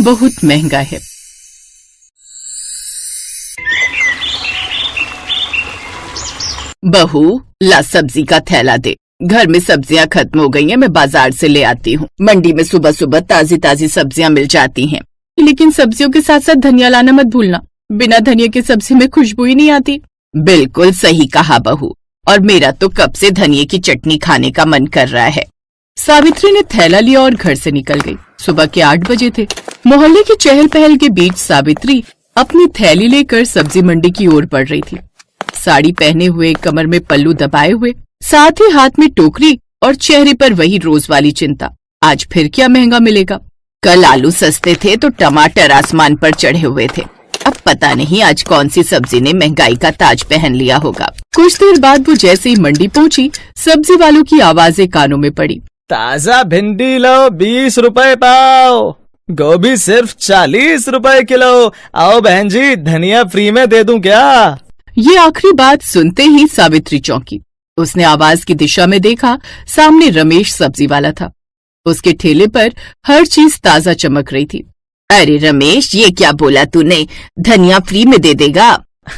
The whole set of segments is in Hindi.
बहुत महंगा है। बहू, ला सब्जी का थैला दे। घर में सब्जियां खत्म हो गई हैं, मैं बाजार से ले आती हूँ। मंडी में सुबह सुबह ताजी ताजी सब्जियां मिल जाती हैं, लेकिन सब्जियों के साथ साथ धनिया लाना मत भूलना। बिना धनिया की सब्जी में खुशबू ही नहीं आती। बिल्कुल सही कहा बहू, और मेरा तो कब से धनिये की चटनी खाने का मन कर रहा है। सावित्री ने थैला लिया और घर से निकल गई। सुबह के 8 बजे थे। मोहल्ले की चहल पहल के बीच सावित्री अपनी थैली लेकर सब्जी मंडी की ओर बढ़ रही थी। साड़ी पहने हुए, कमर में पल्लू दबाए हुए, साथ ही हाथ में टोकरी और चेहरे पर वही रोज वाली चिंता, आज फिर क्या महंगा मिलेगा। कल आलू सस्ते थे तो टमाटर आसमान पर चढ़े हुए थे। अब पता नहीं आज कौन सी सब्जी ने महंगाई का ताज पहन लिया होगा। कुछ देर बाद वो जैसे ही मंडी पहुंची, सब्जी वालों की आवाजें कानों में पड़ी। ताजा भिंडी लो 20 रुपए पाव, गोभी सिर्फ 40 रुपए किलो। आओ बहन जी, धनिया फ्री में दे दूं क्या? ये आखिरी बात सुनते ही सावित्री चौंकी। उसने आवाज की दिशा में देखा, सामने रमेश सब्जी वाला था। उसके ठेले पर हर चीज ताजा चमक रही थी। अरे रमेश, ये क्या बोला तूने, धनिया फ्री में दे देगा?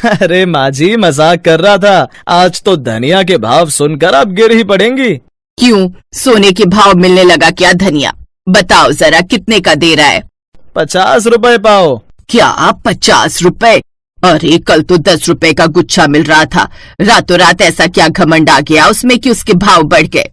अरे माँ जी, मजाक कर रहा था। आज तो धनिया के भाव सुनकर अब गिर ही पड़ेंगी। क्यों, सोने के भाव मिलने लगा क्या धनिया? बताओ जरा, कितने का दे रहा है? 50 रुपए पाओ। क्या 50 रुपए? अरे कल तो 10 रुपए का गुच्छा मिल रहा था। रातों रात ऐसा क्या घमंड आ गया उसमें कि उसके भाव बढ़ गए?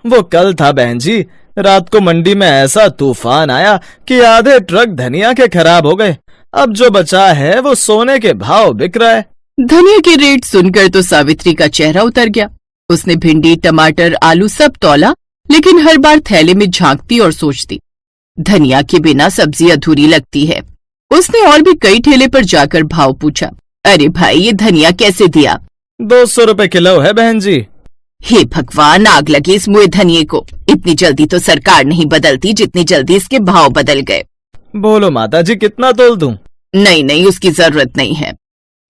वो कल था बहन जी, रात को मंडी में ऐसा तूफान आया कि आधे ट्रक धनिया के खराब हो गए। अब जो बचा है वो सोने के भाव बिक रहा है। धनिया के रेट सुनकर तो सावित्री का चेहरा उतर गया। उसने भिंडी, टमाटर, आलू सब तौला, लेकिन हर बार थैले में झांकती और सोचती, धनिया के बिना सब्जी अधूरी लगती है। उसने और भी कई ठेले पर जाकर भाव पूछा। अरे भाई, ये धनिया कैसे दिया? 200 रुपए किलो है बहन जी। हे भगवान, आग लगे इस मुए धनिये को। इतनी जल्दी तो सरकार नहीं बदलती जितनी जल्दी इसके भाव बदल गए। बोलो माता जी, कितना तोल दूं? नहीं नहीं, उसकी जरूरत नहीं है।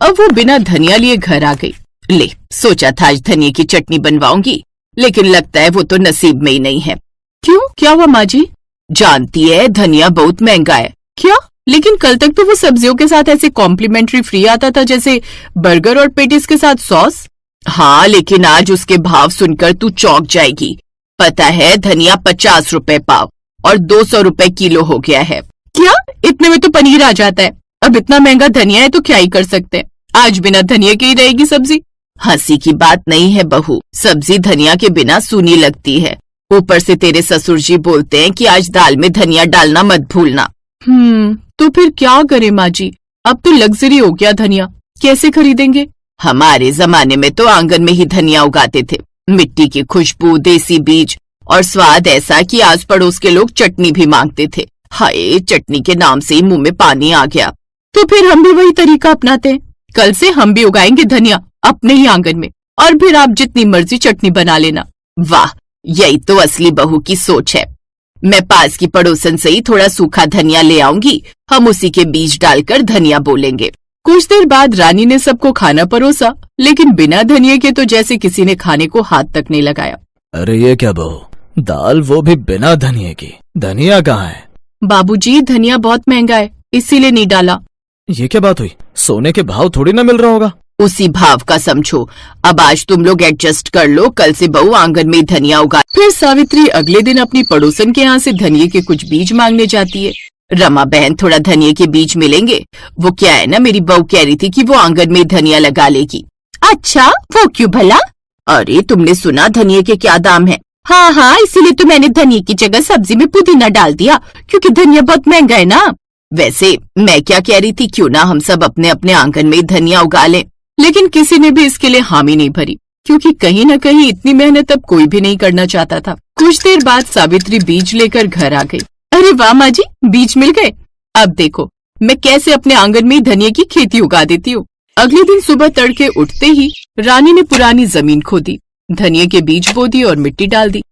अब वो बिना धनिया लिए घर आ गई। ले, सोचा था आज धनिये की चटनी बनवाऊंगी, लेकिन लगता है वो तो नसीब में ही नहीं है। क्यों, क्या हुआ माँ जी? जानती है, धनिया बहुत महंगा है। क्या? लेकिन कल तक तो वो सब्जियों के साथ ऐसे कॉम्प्लीमेंट्री फ्री आता था, जैसे बर्गर और पेटिस के साथ सॉस। हाँ, लेकिन आज उसके भाव सुनकर तू चौंक जाएगी। पता है, धनिया 50 रुपए पाव और 200 रुपए किलो हो गया है। क्या? इतने में तो पनीर आ जाता है। अब इतना महंगा धनिया है तो क्या ही कर सकते हैं। आज बिना धनिया के ही रहेगी सब्जी। हंसी की बात नहीं है बहू, सब्जी धनिया के बिना सूनी लगती है। ऊपर से तेरे ससुर जी बोलते हैं कि आज दाल में धनिया डालना मत भूलना। तो फिर क्या करे माँ जी? अब तो लग्जरी हो गया धनिया, कैसे खरीदेंगे? हमारे जमाने में तो आंगन में ही धनिया उगाते थे। मिट्टी की खुशबू, देसी बीज और स्वाद ऐसा कि आस पड़ोस के लोग चटनी भी मांगते थे। हाय, चटनी के नाम से ही मुंह में पानी आ गया। तो फिर हम भी वही तरीका अपनाते हैं। कल से हम भी उगाएंगे धनिया अपने ही आंगन में, और फिर आप जितनी मर्जी चटनी बना लेना। वाह, यही तो असली बहू की सोच है। मैं पास की पड़ोसन से ही थोड़ा सूखा धनिया ले आऊंगी, हम उसी के बीज डालकर धनिया बोलेंगे। कुछ देर बाद रानी ने सबको खाना परोसा, लेकिन बिना धनिया के तो जैसे किसी ने खाने को हाथ तक नहीं लगाया। अरे ये क्या बहू, दाल वो भी बिना धनिया की? धनिया कहाँ है? बाबूजी, धनिया बहुत महंगा है, इसीलिए नहीं डाला। ये क्या बात हुई? सोने के भाव थोड़ी ना मिल रहा होगा। उसी भाव का समझो। अब आज तुम लोग एडजस्ट कर लो, कल से बहू आंगन में धनिया उगा। फिर सावित्री अगले दिन अपनी पड़ोसन के यहाँ से धनिये के कुछ बीज मांगने जाती है। रमा बहन, थोड़ा धनिये के बीज मिलेंगे? वो क्या है ना, मेरी बहू कह रही थी कि वो आंगन में धनिया लगा लेगी। अच्छा, वो क्यों भला? अरे तुमने सुना धनिये के क्या दाम है? हाँ, इसीलिए तो मैंने धनिये की जगह सब्जी में पुदीना डाल दिया, क्योंकि धनिया बहुत महंगा है ना। वैसे मैं क्या कह रही थी, क्यों ना हम सब अपने अपने आंगन में धनिया उगा लें। लेकिन किसी ने भी इसके लिए हामी नहीं भरी, क्योंकि कहीं न कहीं इतनी मेहनत अब कोई भी नहीं करना चाहता था। कुछ देर बाद सावित्री बीज लेकर घर आ गई। अरे वाह माँ जी, बीज मिल गए। अब देखो मैं कैसे अपने आंगन में धनिया की खेती उगा देती हूँ। अगले दिन सुबह तड़के उठते ही रानी ने पुरानी जमीन खोदी, धनिया के बीज बो दिए और मिट्टी डाल दी।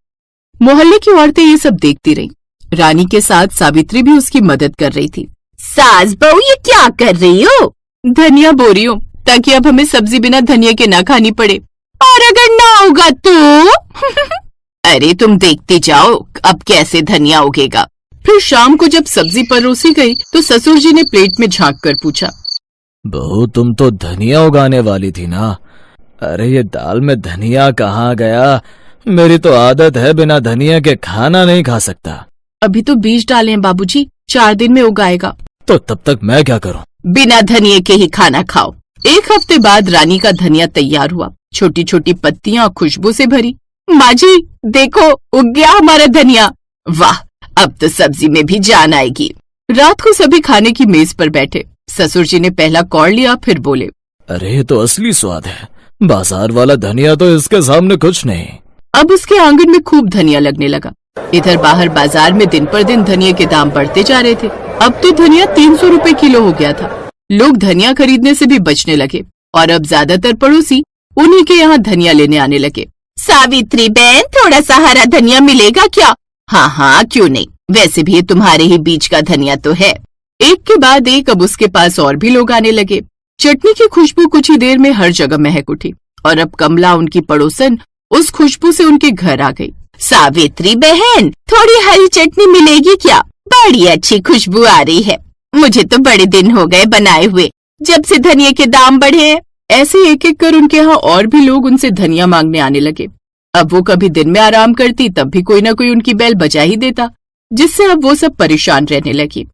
मोहल्ले की औरतें ये सब देखती रहीं। रानी के साथ सावित्री भी उसकी मदद कर रही थी। सास बहू, ये क्या कर रही हो? धनिया बो रही हूँ, ताकि अब हमें सब्जी बिना धनिया के ना खानी पड़े। और अगर ना होगा तो? अरे तुम देखती जाओ अब कैसे धनिया उगेगा, फिर शाम को जब सब्जी परोसी गई तो ससुर जी ने प्लेट में झांक कर पूछा, बहू तुम तो धनिया उगाने वाली थी ना? अरे ये दाल में धनिया कहाँ गया? मेरी तो आदत है बिना धनिया के खाना नहीं खा सकता। अभी तो बीज डाले हैं बाबूजी, 4 दिन में उगाएगा। तो तब तक मैं क्या करूं? बिना धनिये के ही खाना खाओ। 1 हफ्ते बाद रानी का धनिया तैयार हुआ, छोटी छोटी पत्तियां खुशबू से भरी। माँ जी देखो, उग गया हमारा धनिया। वाह, अब तो सब्जी में भी जान आएगी। रात को सभी खाने की मेज पर बैठे। ससुर जी ने पहला कौड़ लिया, फिर बोले, अरे ये तो असली स्वाद है, बाजार वाला धनिया तो इसके सामने कुछ नहीं। अब उसके आंगन में खूब धनिया लगने लगा। इधर बाहर बाजार में दिन पर दिन धनिया के दाम बढ़ते जा रहे थे। अब तो धनिया 300 रुपए किलो हो गया था। लोग धनिया खरीदने से भी बचने लगे और अब ज्यादातर पड़ोसी उन्हीं के यहाँ धनिया लेने आने लगे। सावित्री बहन, थोड़ा सा हरा धनिया मिलेगा क्या? हाँ हाँ, क्यों नहीं, वैसे भी ये तुम्हारे ही बीच का धनिया तो है। एक के बाद एक अब उसके पास और भी लोग आने लगे। चटनी की खुशबू कुछ ही देर में हर जगह महक उठी और अब कमला, उनकी पड़ोसन, उस खुशबू से उनके घर आ गई। सावित्री बहन, थोड़ी हरी चटनी मिलेगी क्या? बड़ी अच्छी खुशबू आ रही है। मुझे तो बड़े दिन हो गए बनाए हुए, जब से धनिया के दाम बढ़े हैं। ऐसे एक एक कर उनके यहाँ और भी लोग उनसे धनिया मांगने आने लगे। अब वो कभी दिन में आराम करती तब भी कोई न कोई उनकी बैल बजा ही देता, जिससे अब वो सब परेशान रहने लगी।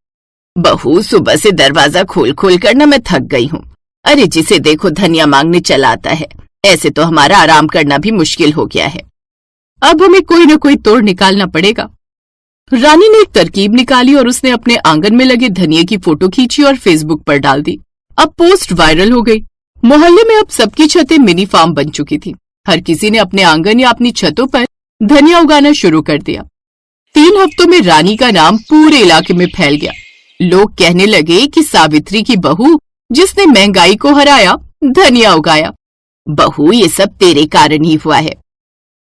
बहू, सुबह से दरवाजा खोल खोल कर न मैं थक गई हूँ। अरे जिसे देखो धनिया मांगने चला आता है। ऐसे तो हमारा आराम करना भी मुश्किल हो गया है। अब हमें कोई न कोई तोड़ निकालना पड़ेगा। रानी ने एक तरकीब निकाली और उसने अपने आंगन में लगे धनिये की फोटो खींची और फेसबुक पर डाल दी। अब पोस्ट वायरल हो गई। मोहल्ले में अब सबकी छतें मिनी फार्म बन चुकी थी। हर किसी ने अपने आंगन या अपनी छतों पर धनिया उगाना शुरू कर दिया। 3 हफ्तों में रानी का नाम पूरे इलाके में फैल गया। लोग कहने लगे कि सावित्री की बहू, जिसने महंगाई को हराया, धनिया उगाया। बहू, ये सब तेरे कारण ही हुआ है।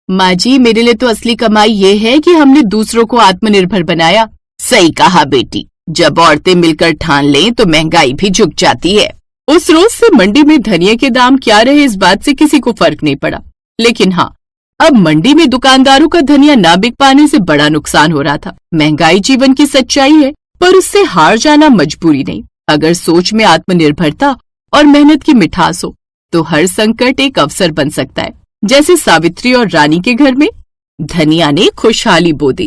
माँ जी, मेरे लिए तो असली कमाई ये है कि हमने दूसरों को आत्मनिर्भर बनाया। सही कहा बेटी, जब औरतें मिलकर ठान लें तो महंगाई भी झुक जाती है। उस रोज से मंडी में धनिया के दाम क्या रहे इस बात से किसी को फर्क नहीं पड़ा। लेकिन हाँ, अब मंडी में दुकानदारों का धनिया ना बिक पाने से बड़ा नुकसान हो रहा था। महंगाई जीवन की सच्चाई है, पर उससे हार जाना मजबूरी नहीं। अगर सोच में आत्मनिर्भरता और मेहनत की मिठास हो तो हर संकट एक अवसर बन सकता है, जैसे सावित्री और रानी के घर में धनिया ने खुशहाली बो दी।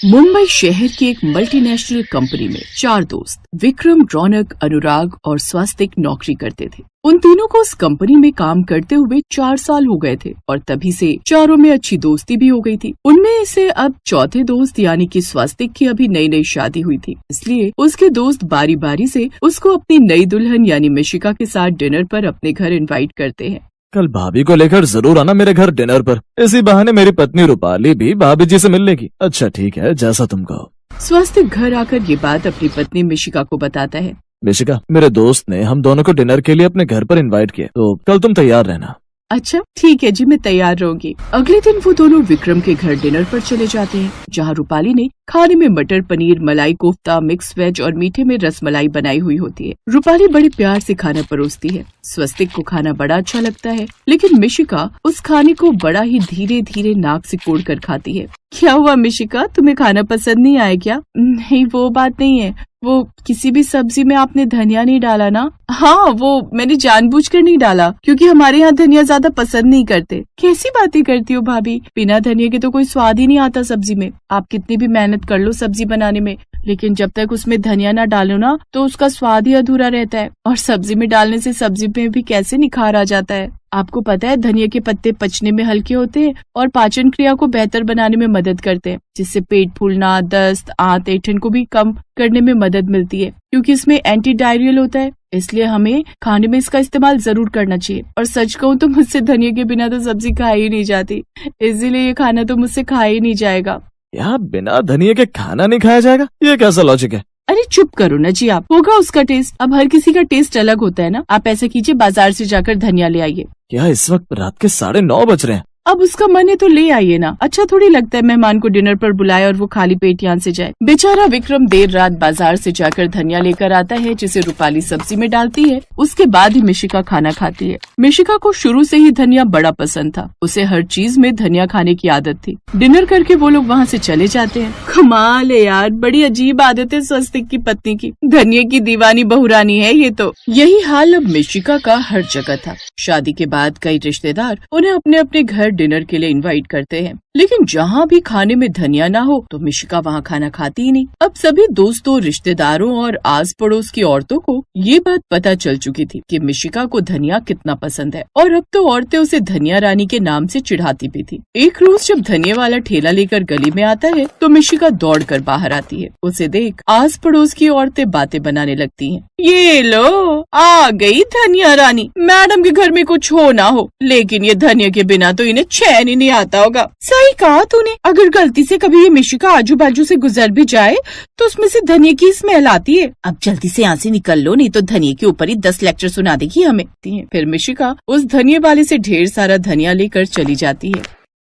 मुंबई शहर की एक मल्टीनेशनल कंपनी में 4 दोस्त विक्रम, रौनक, अनुराग और स्वास्तिक नौकरी करते थे। उन तीनों को उस कंपनी में काम करते हुए 4 साल हो गए थे और तभी से चारों में अच्छी दोस्ती भी हो गई थी। उनमें से अब चौथे दोस्त यानी कि स्वास्तिक की अभी नई नई शादी हुई थी, इसलिए उसके दोस्त बारी बारी से उसको अपनी नई दुल्हन यानी मिशिका के साथ डिनर पर अपने घर इनवाइट करते हैं। कल भाभी को लेकर जरूर आना मेरे घर डिनर पर। इसी बहाने मेरी पत्नी रूपाली भी भाभी जी से मिल लेगी। अच्छा ठीक है, जैसा तुम कहो। स्वास्तिक घर आकर ये बात अपनी पत्नी मिशिका को बताता है। मिशिका, मेरे दोस्त ने हम दोनों को डिनर के लिए अपने घर पर इनवाइट किया, तो कल तुम तैयार रहना। अच्छा ठीक है जी, मैं तैयार रहूंगी। अगले दिन वो दोनों विक्रम के घर डिनर पर चले जाते हैं, जहाँ रूपाली ने खाने में मटर पनीर, मलाई कोफ्ता, मिक्स वेज और मीठे में रसमलाई बनाई हुई होती है। रूपाली बड़े प्यार से खाना परोसती है। स्वस्तिक को खाना बड़ा अच्छा लगता है, लेकिन मिशिका उस खाने को बड़ा ही धीरे धीरे नाक से कोड़ कर खाती है। क्या हुआ मिशिका, तुम्हें खाना पसंद नहीं आया क्या? नहीं, वो बात नहीं है। वो किसी भी सब्जी में आपने धनिया नहीं डाला ना? हाँ, वो मैंने जानबूझकर नहीं डाला, क्योंकि हमारे यहाँ धनिया ज्यादा पसंद नहीं करते। कैसी बातें करती हो भाभी, बिना धनिया के तो कोई स्वाद ही नहीं आता सब्जी में। आप कितनी भी मेहनत कर लो सब्जी बनाने में, लेकिन जब तक उसमें धनिया ना डालो ना तो उसका स्वाद ही अधूरा रहता है। और सब्जी में डालने से सब्जी में भी कैसे निखार आ जाता है। आपको पता है धनिया के पत्ते पचने में हल्के होते हैं और पाचन क्रिया को बेहतर बनाने में मदद करते हैं, जिससे पेट फूलना, दस्त, आंत, ऐंठन को भी कम करने में मदद मिलती है, क्योंकि इसमें एंटी डायरियल होता है। इसलिए हमें खाने में इसका इस्तेमाल जरूर करना चाहिए। और सच कहूँ तो मुझसे धनिया के बिना तो सब्जी खाई ही नहीं जाती, इसीलिए ये खाना तो मुझसे खाया ही नहीं जाएगा। यहाँ बिना धनिया के खाना नहीं खाया जाएगा, ये कैसा लॉजिक है? अरे चुप करो ना जी आप, होगा उसका टेस्ट। अब हर किसी का टेस्ट अलग होता है ना। आप ऐसा कीजिए, बाजार से जाकर धनिया ले आइए। क्या इस वक्त रात के 9:30 बज रहे हैं? अब उसका मन है तो ले आइए ना। अच्छा थोड़ी लगता है मेहमान को डिनर पर बुलाए और वो खाली पेट यहाँ से जाए। बेचारा विक्रम देर रात बाजार से जाकर धनिया लेकर आता है, जिसे रूपाली सब्जी में डालती है। उसके बाद ही मिशिका खाना खाती है। मिशिका को शुरू से ही धनिया बड़ा पसंद था। उसे हर चीज में धनिया खाने की आदत थी। डिनर करके वो लोग वहाँ से चले जाते हैं। कमाल है यार, बड़ी अजीब आदत है स्वस्तिक की पत्नी की। धनिया की दीवानी बहुरानी है ये तो। यही हाल अब मिशिका का हर जगह था। शादी के बाद कई रिश्तेदार उन्हें अपने अपने घर डिनर के लिए इनवाइट करते हैं, लेकिन जहाँ भी खाने में धनिया ना हो तो मिशिका वहाँ खाना खाती ही नहीं। अब सभी दोस्तों, रिश्तेदारों और आस पड़ोस की औरतों को ये बात पता चल चुकी थी कि मिशिका को धनिया कितना पसंद है, और अब तो औरतें उसे धनिया रानी के नाम से चिढ़ाती भी थी। एक रोज जब धनिया वाला ठेला लेकर गली में आता है तो मिशिका दौड़ कर बाहर आती है। उसे देख आस पड़ोस की औरतें बातें बनाने लगती हैं। ये लो आ गई धनिया रानी, मैडम के घर में कुछ हो ना हो, लेकिन ये धनिया के बिना तो इन्हें चैन ही नहीं आता होगा। सही कहा तूने, अगर गलती से कभी ये मिशिका आजू बाजू से गुजर भी जाए तो उसमें से धनिया की स्मेल आती है। अब जल्दी से यहाँ से निकल लो, नहीं तो धनिया के ऊपर ही 10 लेक्चर सुना देगी हमें। फिर मिशिका उस धनिया वाले से ढेर सारा धनिया लेकर चली जाती है।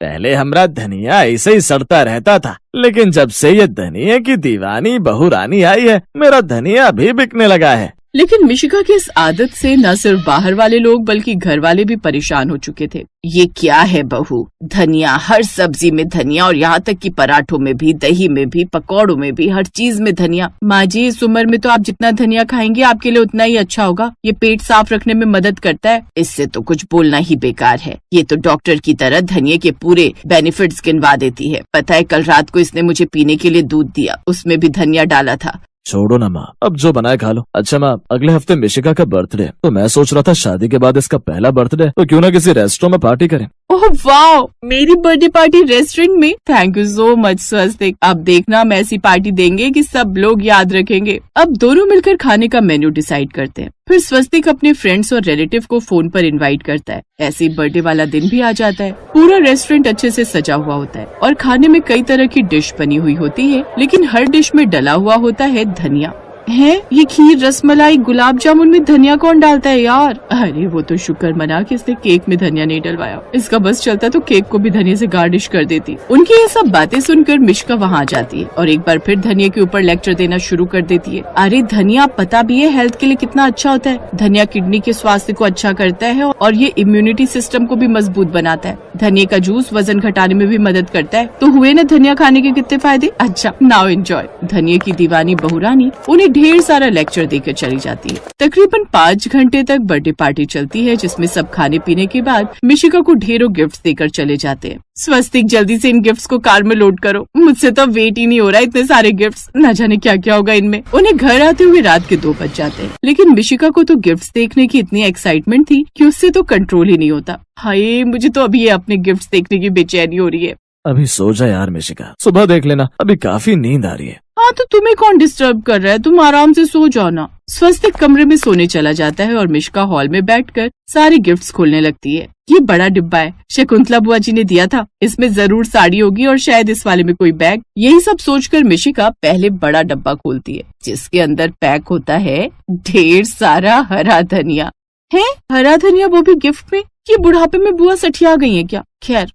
पहले हमारा धनिया ऐसे ही सड़ता रहता था, लेकिन जब से ये धनिया की दीवानी बहुरानी आई है, मेरा धनिया भी बिकने लगा है। लेकिन मिशिका की इस आदत से न सिर्फ बाहर वाले लोग बल्कि घर वाले भी परेशान हो चुके थे। ये क्या है बहू, धनिया, हर सब्जी में धनिया, और यहाँ तक कि पराठों में भी, दही में भी, पकौड़ों में भी, हर चीज में धनिया। माँ जी इस उम्र में तो आप जितना धनिया खाएंगे आपके लिए उतना ही अच्छा होगा। ये पेट साफ रखने में मदद करता है। इससे तो कुछ बोलना ही बेकार है। ये तो डॉक्टर की तरह धनिया के पूरे बेनिफिट्स गिनवा देती है। पता है कल रात को इसने मुझे पीने के लिए दूध दिया, उसमें भी धनिया डाला था। छोड़ो ना माँ, अब जो बनाए खा लो। अच्छा माँ, अगले हफ्ते मिशिका का बर्थडे, तो मैं सोच रहा था शादी के बाद इसका पहला बर्थडे, तो क्यों ना किसी रेस्टोरेंट में पार्टी करें। ओह वाह, मेरी बर्थडे पार्टी रेस्टोरेंट में? थैंक यू सो मच स्वस्तिक। अब देखना हम ऐसी पार्टी देंगे कि सब लोग याद रखेंगे। अब दोनों मिलकर खाने का मेन्यू डिसाइड करते हैं। फिर स्वस्तिक अपने फ्रेंड्स और रिलेटिव को फोन पर इनवाइट करता है। ऐसे ही बर्थडे वाला दिन भी आ जाता है। पूरा रेस्टोरेंट अच्छे से सजा हुआ होता है और खाने में कई तरह की डिश बनी हुई होती है, लेकिन हर डिश में डला हुआ होता है धनिया। है ये खीर, रसमलाई, गुलाब जामुन में धनिया कौन डालता है यार? अरे वो तो शुक्र मना कि इसने केक में धनिया नहीं डलवाया। इसका बस चलता तो केक को भी धनिया से गार्निश कर देती। उनकी ये सब बातें सुनकर मिशिका वहाँ आ जाती है और एक बार फिर धनिया के ऊपर लेक्चर देना शुरू कर देती है। अरे धनिया पता भी है हेल्थ के लिए कितना अच्छा होता है। धनिया किडनी के स्वास्थ्य को अच्छा करता है और ये इम्यूनिटी सिस्टम को भी मजबूत बनाता है। धनिया का जूस वजन घटाने में भी मदद करता है। तो हुए न धनिया खाने के कितने फायदे। अच्छा नाउ एंजॉय। धनिया की दीवानी बहुरानी उन्हें ढेर सारा लेक्चर देकर चली जाती है। तकरीबन 5 घंटे तक बर्थडे पार्टी चलती है, जिसमें सब खाने पीने के बाद मिशिका को ढेरों गिफ्ट्स देकर चले जाते हैं। स्वस्तिक जल्दी से इन गिफ्ट्स को कार में लोड करो, मुझसे तो वेट ही नहीं हो रहा इतने सारे गिफ्ट्स। न जाने क्या क्या होगा इनमें। उन्हें घर आते हुए रात के 2 बज जाते हैं, लेकिन मिशिका को तो गिफ्ट्स देखने की इतनी एक्साइटमेंट थी कि उससे तो कंट्रोल ही नहीं होता। हाय मुझे तो अभी ये अपने गिफ्ट्स देखने की बेचैनी हो रही है। अभी सो जा यार मिशिका, सुबह देख लेना, अभी काफी नींद आ रही है। हाँ तो तुम्हें कौन डिस्टर्ब कर रहा है, तुम आराम से सो जाओ ना। स्वस्तिक कमरे में सोने चला जाता है और मिशिका हॉल में बैठकर सारे गिफ्ट्स खोलने लगती है। ये बड़ा डिब्बा है, शकुंतला बुआ जी ने दिया था, इसमें जरूर साड़ी होगी और शायद इस वाले में कोई बैग। यही सब सोचकर मिशिका पहले बड़ा डब्बा खोलती है, जिसके अंदर पैक होता है ढेर सारा हरा धनिया। है हरा धनिया, वो भी गिफ्ट में? ये बुढ़ापे में बुआ सठिया गई है क्या? खैर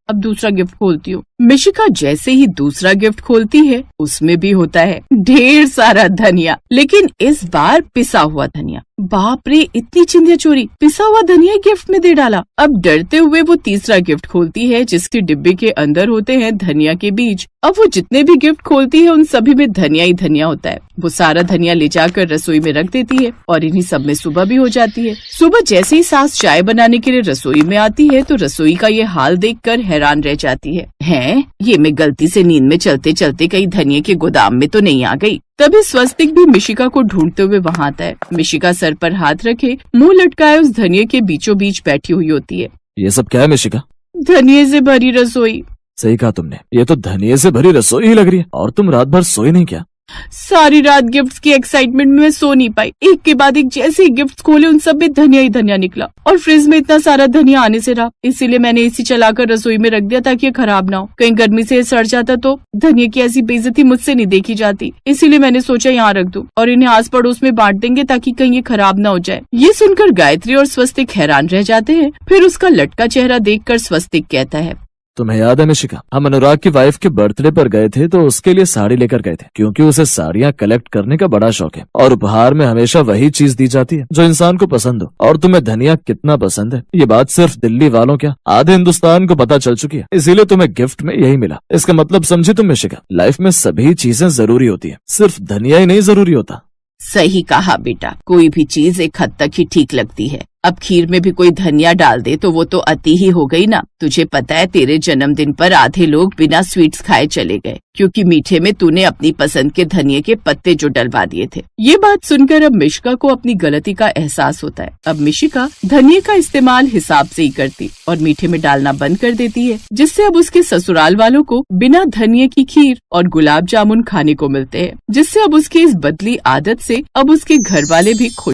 अब दूसरा गिफ्ट खोलती हूँ। मिशिका जैसे ही दूसरा गिफ्ट खोलती है, उसमें भी होता है ढेर सारा धनिया, लेकिन इस बार पिसा हुआ धनिया। बाप रे, इतनी चिंदिया चोरी, पिसा हुआ धनिया गिफ्ट में दे डाला। अब डरते हुए वो तीसरा गिफ्ट खोलती है, जिसके डिब्बे के अंदर होते हैं धनिया के बीज। अब वो जितने भी गिफ्ट खोलती है उन सभी में धनिया ही धनिया होता है। वो सारा धनिया ले जाकर रसोई में रख देती है और इन्हीं सब में सुबह भी हो जाती है। सुबह जैसे ही सास चाय बनाने के लिए रसोई में आती है तो रसोई का ये हाल देखकर हैरान रह जाती है ये मैं गलती से नींद में चलते चलते कहीं धनिया के गोदाम में तो नहीं आ गई। तभी स्वस्तिक भी मिशिका को ढूंढते हुए वहाँ आता है। मिशिका सर पर हाथ रखे मुंह लटकाए उस धनिया के बीचों बीच बैठी हुई होती है। ये सब क्या है मिशिका? धनिये से भरी रसोई। सही कहा तुमने, ये तो धनिये से भरी रसोई ही लग रही है। और तुम रात भर सोई नहीं क्या? सारी रात गिफ्ट्स की एक्साइटमेंट में मैं सो नहीं पाई। एक के बाद एक जैसे ही गिफ्ट्स खोले उन सब में धनिया ही धनिया निकला और फ्रिज में इतना सारा धनिया आने से रहा। इसीलिए मैंने एसी चलाकर रसोई में रख दिया ताकि ये खराब ना हो। कहीं गर्मी से सड़ जाता तो धनिया की ऐसी बेइज्जती मुझसे नहीं देखी जाती। इसीलिए मैंने सोचा यहाँ रख दूं और इन्हें आस पड़ोस में बांट देंगे ताकि कहीं ये खराब ना हो जाए। ये सुनकर गायत्री और स्वस्तिक हैरान रह जाते हैं। फिर उसका लटका चेहरा देखकर स्वस्तिक कहता है, तुम्हें याद है निशिका, हम अनुराग की वाइफ के बर्थडे पर गए थे तो उसके लिए साड़ी लेकर गए थे, क्योंकि उसे साड़ियाँ कलेक्ट करने का बड़ा शौक है और उपहार में हमेशा वही चीज दी जाती है जो इंसान को पसंद हो। और तुम्हें धनिया कितना पसंद है ये बात सिर्फ दिल्ली वालों क्या आधे हिंदुस्तान को पता चल चुकी है, इसीलिए तुम्हें गिफ्ट में यही मिला। इसका मतलब समझी तुम निशिका, लाइफ में सभी चीजें जरूरी होती है, सिर्फ धनिया ही नहीं जरूरी होता। सही कहा बेटा, कोई भी चीज एक हद तक ही ठीक लगती है। अब खीर में भी कोई धनिया डाल दे तो वो तो अति ही हो गई ना। तुझे पता है तेरे जन्मदिन पर आधे लोग बिना स्वीट्स खाए चले गए क्योंकि मीठे में तूने अपनी पसंद के धनिये के पत्ते जो डलवा दिए थे। ये बात सुनकर अब मिशिका को अपनी गलती का एहसास होता है। अब मिशिका धनिये का इस्तेमाल हिसाब से ही करती और मीठे में डालना बंद कर देती है, जिससे अब उसके ससुराल वालों को बिना धनिये की खीर और गुलाब जामुन खाने को मिलते हैं, जिससे अब उसकी इस बदली आदत से अब उसके घर वाले भी खुश